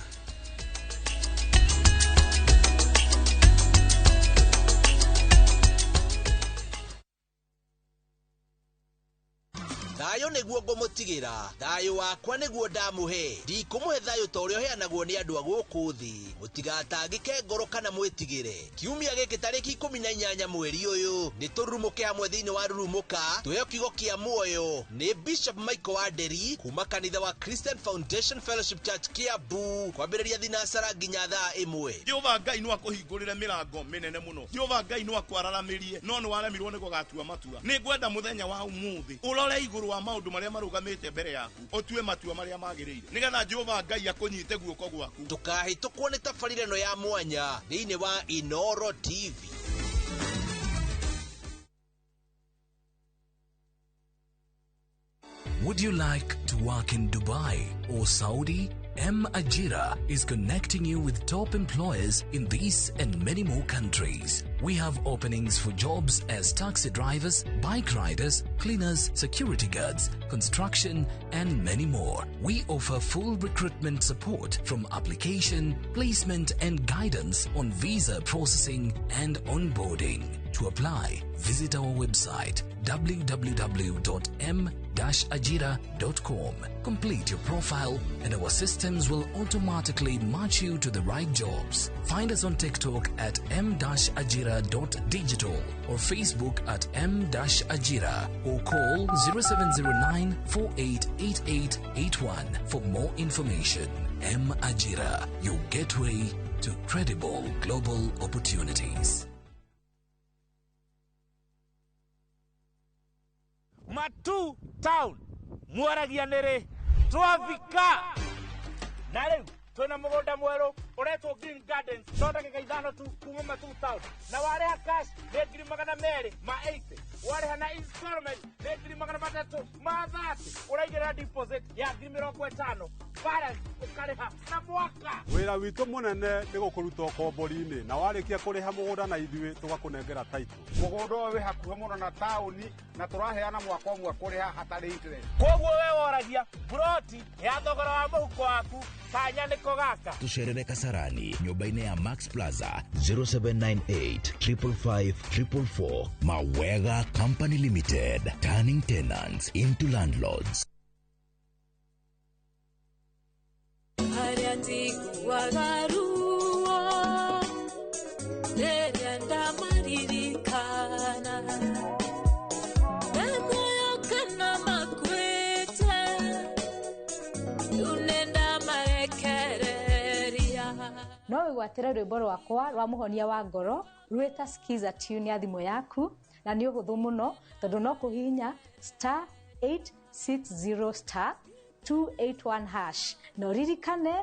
thayo niguo ngumutigira thayo wakwa niguo ndamuhe ndikumuhe thayo ta uria heanagwo ni andu a guku thi mutigatangike ngoro kana mwitigire kiumia giki tariki 18 mweri uyu ni turumuke hamwe thiini wa rurumuka tuhe kigo kia muoyo ni Bishop Michael Waderi kuma kanitha wa Christian Foundation Fellowship Church Kiambu kwambiriria thinasara nginya thaa 1. Jehova Ngai no akuhingurire mirango minene muno. Jehova Ngai no akwararamirie no no waremirwo ni gugatua matua. Ni ngwenda muthenya wa umuthi urore iguru wa maundu maria marugamite mbere yaku otue matua maria magirire nigetha Jehova Ngai akunyite guoko gwaku. Tukahitukwo ni tabarĩra ĩno ya mwanya thĩinĩ wa Inoro TV. Would you like to work in Dubai or Saudi? Ajira is connecting you with top employers in these and many more countries. We have openings for jobs as taxi drivers, bike riders, cleaners, security guards, construction, and many more. We offer full recruitment support from application, placement, and guidance on visa processing and onboarding. To apply, visit our website www.m-ajira.com. Complete your profile and our systems will automatically match you to the right jobs. Find us on TikTok at m-ajira.digital or Facebook at m-ajira or call 0709 488881 for more information. M-Ajira, your gateway to credible global opportunities. Matu town mwaragia nere twavika na riu twina mugunda mweru uretwo Green Gardens thondeka ithano tu kuma Matu town na wareha cash ni 280 ma 80 wareha na installment ni 330 ma 30 uraigira deposit ya 50 balance ukariha na mwaka. Wira witu munene ni gukuruta kombori-ini na warikia kuriha mugunda na ithui tugakunengera title. Mugunda wi hakuhe muno na tauni na turaheana mwaka umwe kuriha hatari interest. Koguo we woragia broti ya thogora wa muhuko waku kanya niko gaka. Tucerere Kasarani nyumba-ini ya Max Plaza 0798 555 444. Mawega Company Limited, turning tenants into landlords. No wigwatira rwimbo rwakwa rwa muhonia wa ngoro rweta skiza tune ya thimo yaku na ni uhuthu muno tondu no kuhinya *860 *281# no ririkane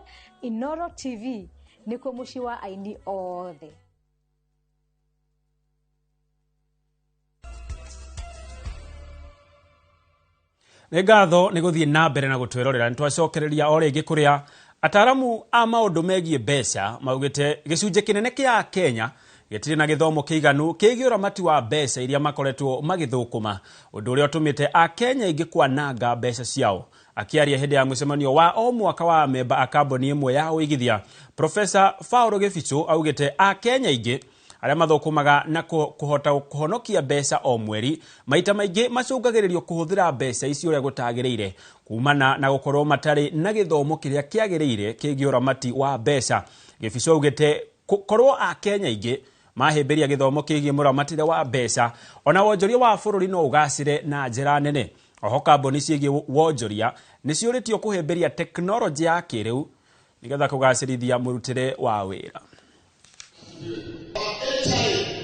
Inoro TV niko muci wa aini othe. Nĩ ngatho nĩ gũthiĩ na mbere na gũtwerorera nĩtwacokereria o rĩngĩ kũrĩa ataramu a maũndũ megiĩ mbeca maugĩte gĩcunjĩ kĩnene kĩa Kenya gĩtirĩ na gĩthomo kĩiganu kĩgiĩ ũramati wa mbeca iria makoretwo magĩthũkũma ũndũ ũrĩa ũtũmĩte Akenya aingĩ kwananga mbeca ciao. Akiaria hĩndĩ ya mũcemanio wa o mwaka wa memba a kambuni ĩmwe ya ũigithia, Profesa Fauro Geficho augĩte Akenya aingĩ arĩa mathũkũmaga na kũhota kũhonokia mbeca o mweri maita maingĩ macũngagĩrĩrio kũhũthĩra mbeca icio ũrĩa gũtagĩrĩire kumana na gũkorwo matarĩ na gĩthomo kĩrĩa kĩagĩrĩire kĩgiĩ ũramati wa mbeca. Geficho augĩte korwo Akenya aingĩ mahĩmbĩria gĩthomo kĩgiĩ mũramatĩre wa mbeca ona wonjoria wa bũrũri no ũgacĩre na njĩra nene. Oho kambuni ciĩgiĩ wonjoria nĩ ciũrĩtio kũhĩmbĩria tekinoronjĩ ya kĩrĩu nĩgetha kũgacĩrithia mũrutĩre wa wĩra.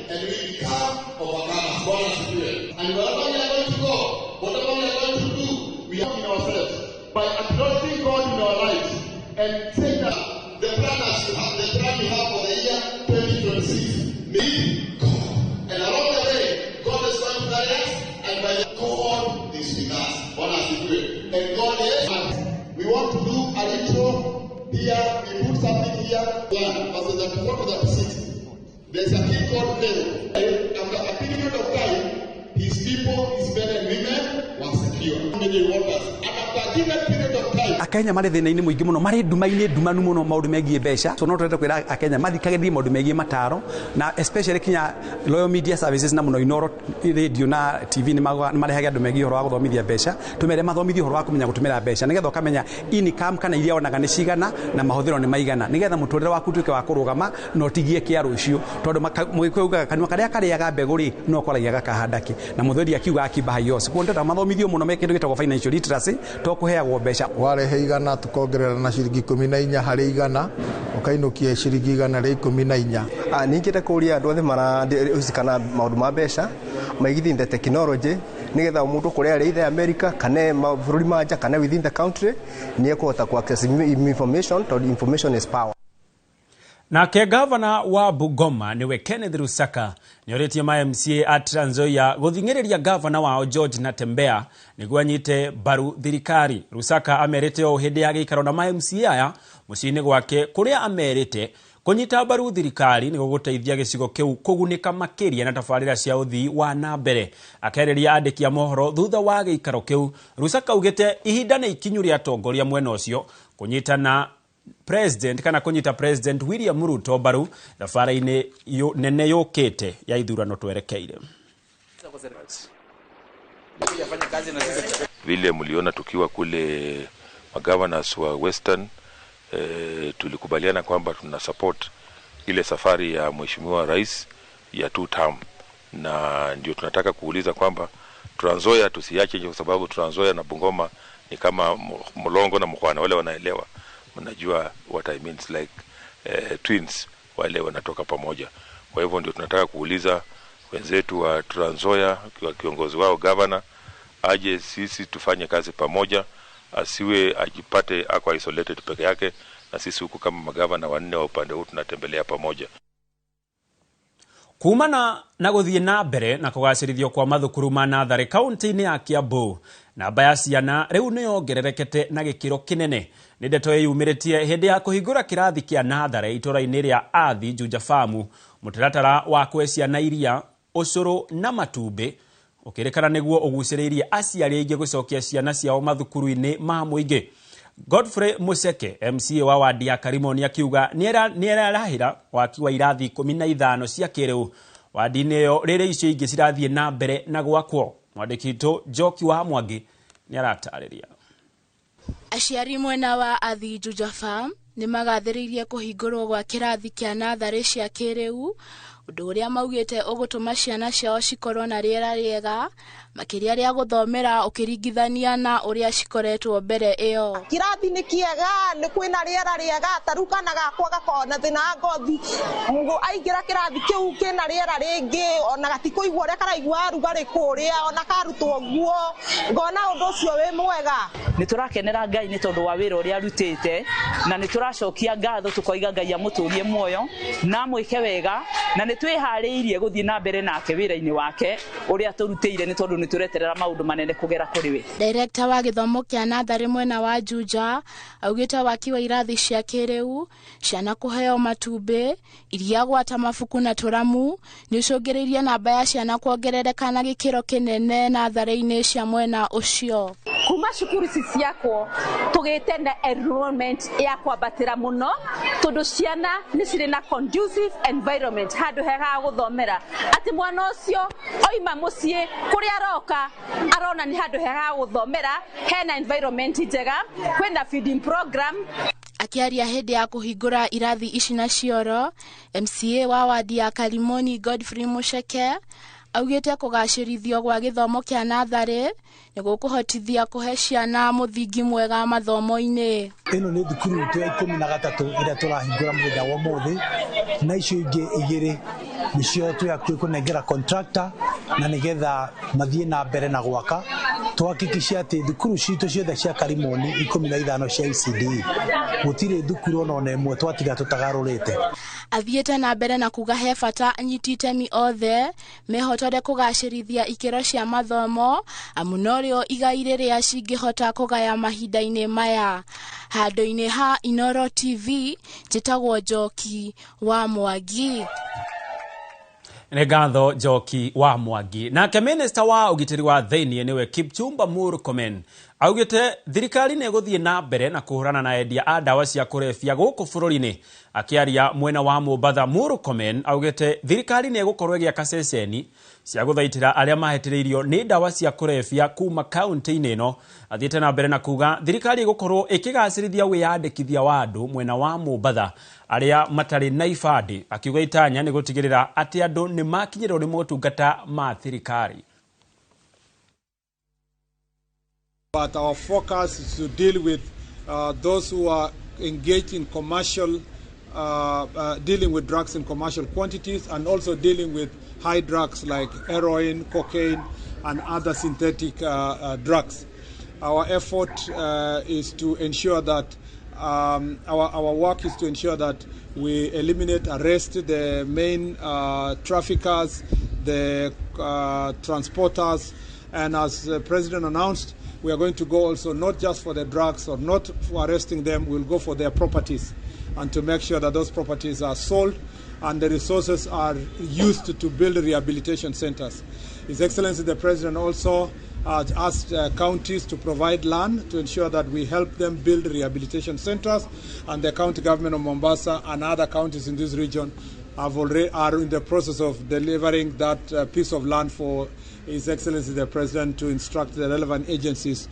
And we become overcomers. God is here. And wherever we are going to go, whatever we are going to do, we have in ourselves by acknowledging God in our lives and saying that the plan you have for the year 2026 may God. And along the way, God is going to guide us, and by God is with us. What has He doing? And God is. We want to do a intro here. We put something here. 1 verses 34 to 36. There's a king called Pharaoh. After a period of time, his people, his men and women, were secure. Many waters. And after a given period of time, Akenya mari thina-ini muingi muno mari nduma-ini ndumanu muno maundu megie mbeca so no turenda kwira Akenya mathikagĩrĩrie maundu megie mataro na especially kinya Loyal Media Services na muno Inoro radio na TV ni marehaga andu megie horo wa guthomithia mbeca tumere mathomithie horo wa kumenya gutumira mbeca nigetha ukamenya income kana iria onaga ni cigana na mahuthiro ni maigana nigetha muturire waku tuike wa kurugama no tigie kiaro icio tondu muikuga kanwa karia kariaga mbegu ri no koragia gakahandaki na muthuri akiuga akiba yose kwondera mathomithio muno mekindu gitagwo financial literacy to kuheagwo mbeca warehe igana tukongerera na ciringi 14 hari igana ukainukia ciringi igana ri 14 ningite kuria andu othe marahusikana maundu ma mbeca maigithie the technology nigetha mundu kuria ari ithe America kana mabũrũri manja kana within the country ni ekuhota ku access information to information is power. Nake gavana wa Bungoma niwe Kenneth Lusaka nioretie ma MCA at Trans Nzoia guthing'iriria gavana wao George Natembeya niguo anyite baru thirikari. Lusaka amerite o hindi ya gikaro na ma MCA aya muciini gwake kuria amerite kunyita baru thirikari niguo guteithia gicigo kiu kugunika makiria na tabarira cia uthii wa nambere. Akereria andiki a mohoro thutha wa gikaro kiu, Lusaka ugite ihinda ni ikinyu ria atongoria mwena ucio kunyitana President kana kunyita President William Ruto baru thabara-ini nene yukite ya ithurano twerekeire. Vile mliona tukiwa kule magavana wa Western tulikubaliana kwamba tuna support ile safari ya Mheshimiwa Rais ya 2 term, na ndio tunataka kuuliza kwamba Trans Nzoia tusiache kwa sababu Trans Nzoia na Bungoma ni kama Mlongo na Mkwana, wale wanaelewa, unajua what I mean, like twins, wale wanatoka pamoja. Kwa hivyo ndio tunataka kuuliza wenzetu wa Trans Nzoia, kwa kiongozi wao governor, aje sisi tufanye kazi pamoja, asiwe ajipate ako isolated peke yake, na sisi huku kama magavana wanne wa upande huu tunatembelea pamoja. Kumana na guthie na mbere na kugacirithio kwa mathukuru ma Natharĩ kaunti-ini ya Kiambu, namba ya ciana riu ni yongererekete na gikiro kinene. Ni ndeto yumiritie hindi ya kuhingura kirathi kia Natharĩ itura-ini ria Athi Juja Farm, mutaratara wa kwe ciana iria ucuru na matumbi ukirikana niguo uguciririe aciari aingi gucokia ciana ciao mathukuru-ini ma muingi. Godfrey Museke MCA wa wadi ya Karimoni akiuga nierarahira waki wa irathi 15 cia kiriu wadi-ini yo riri icio ingi cirathie na mbere na gwakwo. Mwandiki witũ Njoki wa Mwangi niaratariria. Aciari mwena wa Athi Juja Farm ni magathĩrĩirie kũhingũrwo gwa kĩrathi kĩa Natharĩ cia kĩrĩu, ũndũ ũrĩa maugĩte ũgũtũma ciana ciao cikorwo na rĩera rĩega makĩria rĩa gũthomera ũkĩringithania na ũrĩa cikoretwo mbere ĩyo. Kirathi nĩ kĩega, nĩ kwĩna rĩera rĩega, tarukana gakwa gakona thĩna ngothi, mũndũ aingĩra kĩrathi kĩu kĩna rĩera rĩngĩ, ona gatikũigua ũrĩa karaigua rugarĩ kũrĩa, ona karutwo nguo, ngona ũndũ ũcio wĩ mwega. Nĩ tũrakenera Ngai nĩ tondũ wa wĩra ũrĩa arutĩte, na nĩ tũracokia ngatho tũkoiga Ngai amũtũrie muoyo na mwĩke wega, na nĩ twĩharĩirie gũthiĩ na mbere nake wĩra-inĩ wake ũrĩa tũrutĩire nĩ tondũ nĩ tureterera maundu manene kugera kuri we. Director wa githomo kia Natharĩ mwena wa Juja augĩte waki wa irathi cia kĩrĩu, ciana kũheo matumbi, iria gwata mabuku na tũramu nĩ ũcũngĩrĩirie namba ya ciana kuongerereka na gĩkĩro kĩnene Natharĩ-inĩ cia mwena ũcio. Kuma cukuru ciciakwo tugĩte na enrollment ya kwambatĩra mũno tondũ ciana nĩ cirĩ na conducive environment, handũ hega gũthomera, atĩ mwana ũcio oima mũciĩ kũrĩa aroka arona nĩ handũ hega gũthomera, hena environment njega, kwĩna feeding program. Akiaria hindi ya kuhingũra irathi ici na cioro, MCA wa wadi ya Karimoni Godfrey Musheke augĩte kũgacĩrithio gwa gĩthomo kĩa Natharĩ nĩ gũkũhotithia kũhe ciana mũthingi mwega mathomo-inĩ. Ĩno nĩ thukuru itũ ya 13 ĩrĩa tũrahingũra mũthenya wa ũmũthĩ, na icio ingĩ igĩrĩ nĩcio twĩhakuhĩ kũnengera contractor na nĩgetha mathiĩ na mbere na gwaka. Tuhakikisha atĩ thukuru citũ ciothe cia Karimoni 15 cia ECD gũtirĩ thukuru ona ĩmwe twatiga tũtagarũrĩte. Athiĩte na mbere na kuga he bata anyiti itemi othe mehotore kũgacĩrithia ikĩro cia mathomo, amu norĩo igai rĩrĩa cingĩhota kũgaya mahinda-inĩ maya. Handũ-inĩ ha Inoro TV, njĩtagwo Njoki wa Mwangi. nĩ ngatho Njoki wa Mwangi. Nake minister wa ugitiri wa thĩinĩ niwe Kipchumba Murkomen augĩte thirikari nĩ gũthiĩ na mbere na kũhũrana na endia a ndawa cia kũrebia gũkũ bũrũri-inĩ. Akĩaria mwena wa Mombatha, Murkomen augĩte thirikari nĩ gũkorwo ĩgĩaka ceceni cia gũthaitĩra arĩa mahetĩrĩirio nĩ ndawa cia kũrebia kuma kaunti-inĩ ĩno. Athiĩte na mbere na kuga thirikari ĩgũkorwo ĩkĩgacĩrithia wĩyandĩkithia wa andũ mwena wa Mombatha arĩa matarĩ na ibandĩ, akiuga itanya nĩ gũtigĩrĩra atĩ andũ nĩ makinyĩrwo nĩ motungata ma thirikari. But our focus is to deal with those who are engaged in commercial, dealing with drugs in commercial quantities, and also dealing with high drugs like heroin, cocaine, and other synthetic drugs. Our effort is to ensure that our work is to ensure that we eliminate, arrest the main traffickers, the transporters, and as the President announced, we are going to go also not just for the drugs or not for arresting them, we'll go for their properties and to make sure that those properties are sold and the resources are used to build rehabilitation centers. His Excellency the President also asked counties to provide land to ensure that we help them build rehabilitation centers, and the county government of Mombasa and other counties in this region are in the process of delivering that piece of land for His Excellency the President to instruct the relevant agencies.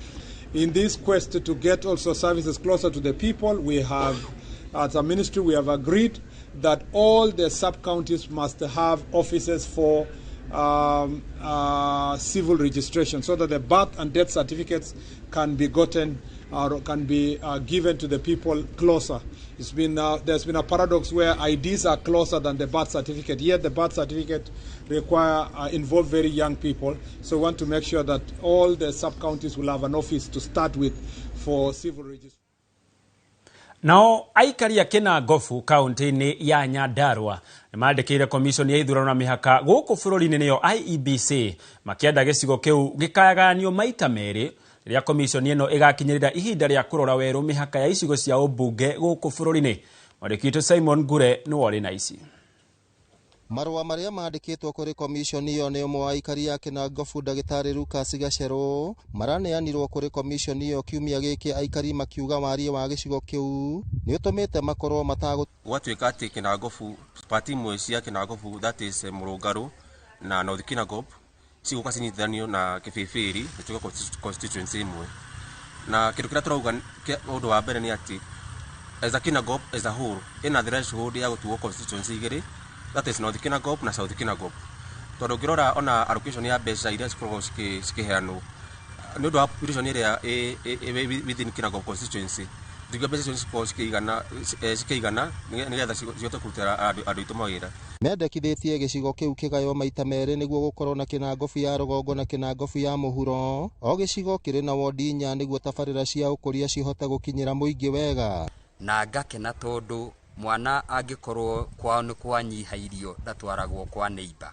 In this quest to get also services closer to the people, we have, as a ministry, we have agreed that all the sub-counties must have offices for civil registration so that the birth and death certificates can be gotten or can be given to the people closer. It's been there's been a paradox where IDs are closer than the birth certificate, yet the birth certificate involve very young people. So we want to make sure that all the sub-counties will have an office to start with for civil registration. Nao aikari a Kinangofu kaunti-inĩ ya Nyandarua nĩmandĩkĩire komishoni ya ithurano na mĩhaka gũkũ bũrũri-inĩ nĩyo IEBC makĩenda gĩcigo kĩu gĩkagayanio maita merĩ rĩrĩa komishoni ĩno ĩgakinyĩrĩra ihinda rĩa kũrora werũ mĩhaka ya icigo cia ũmbunge gũkũ bũrũri-inĩ. Mwandĩki witũ Simon Ngure nĩ warĩ na ici. Marũa marĩa mandĩkĩtwo kũrĩ komishoni ĩyo nĩ ũmwe wa aikari a Kinangofu Ndagĩtarĩ Lucas Gacero maraneanirwo kũrĩ komishoni ĩyo kiumia gĩkĩ, aikari makiuga warie wa gĩcigo kĩu nĩ ũtũmĩte makorwo gwatuĩka atĩ Kinangofu party imwe cia Kinangofu, that is Mũrũngarũ na North Kinangop cigũka cinyitithanio na Kĩbĩbĩri gũtuĩka constituency imwe. Na kĩndũ kĩrĩa tũrauga ũndũ wa mbere nĩ atĩ as a Kinangop as a whole ĩna threshold ya gũtuo constituency igĩrĩ, that is North Kinangop na South Kinangop. Tondũ ngĩrora ona allocation ya mbeca iria cikoragwo cikĩheanwo nĩ ũndũ wa allocation ĩrĩa within Kinangop constituency, ndiga mbeca cikoragwo cikĩigana nĩgetha cihote kũrutĩra andũ aitũ mawĩra. Mendekithĩtie gĩcigo kĩu kĩgaywo maita merĩ nĩguo gũkorwo na Kinangofu ya rũgongo na Kinangofu ya mũhuro. O gĩcigo kĩrĩ na wondi 4 nĩguo tabarĩra cia ũkũria cihote gũkinyĩra mũingĩ wega. Na ngakena tondũ mwana angĩkorwo kwao nĩ kwanyiha irio ndatwaragwo kwa neighbor.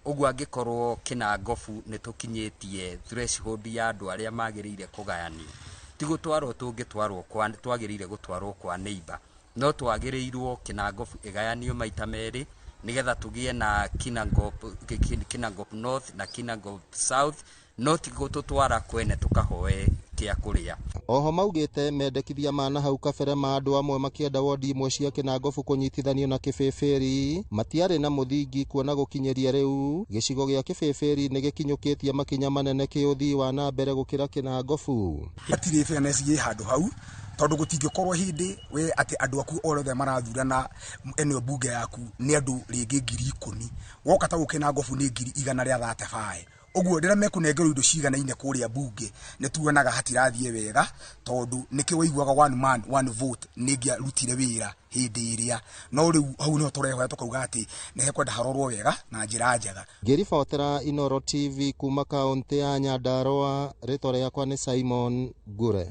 Ũguo angĩkorwo Kinangofu nĩ tũkinyĩtie threshold ya andũ arĩa magĩrĩire kũgayanio. Ti gũtwarwo tũngĩtwarwo twagĩrĩire gũtwarwo kwa neighbor. No twagĩrĩirwo Kinangofu ĩgayanio maita merĩ nigetha tũgie na Kinangop North na Kinangop South, no ti gũtũtwara kwene tũkahoe kĩa kũrĩa. Oho maugĩte mendekithia mana hau kabere ma andũ amwe makĩenda wondi imwe cia Kinangofu kũnyitithanio na Kĩbĩbĩri matiarĩ na mũthingi kuona gũkinyĩria rĩu gĩcigo gĩa Kĩbĩbĩri nĩ gĩkinyũkĩtie makinya manene kĩũthii wa na mbere gũkĩra Kinangofu. Hatirĩ fairness gĩ handũ hau tondũ gũtingĩkorwo hĩndĩ we atĩ andũ aku othe marathurana eno bunge yaku nĩ andũ rĩngĩ 10,000 woka ta Kinangofu nĩ 135. Ũguo rĩrĩa mekũnengerwo indo ciganaine kũrĩa bunge nĩ tuonaga hatirathiĩ wega tondũ nĩkĩ waiguaga one man one vote nĩngĩarutire wĩra hĩndĩ ĩrĩa, no rĩu hau nĩho tũrehoya tũkauga atĩ nĩ hekwenda harorwo wega na njĩra njega. Ngĩribotera Inooro TV kuma kaunti ya Nyandarua, rĩtwa rĩakwa nĩ Simon Ngure.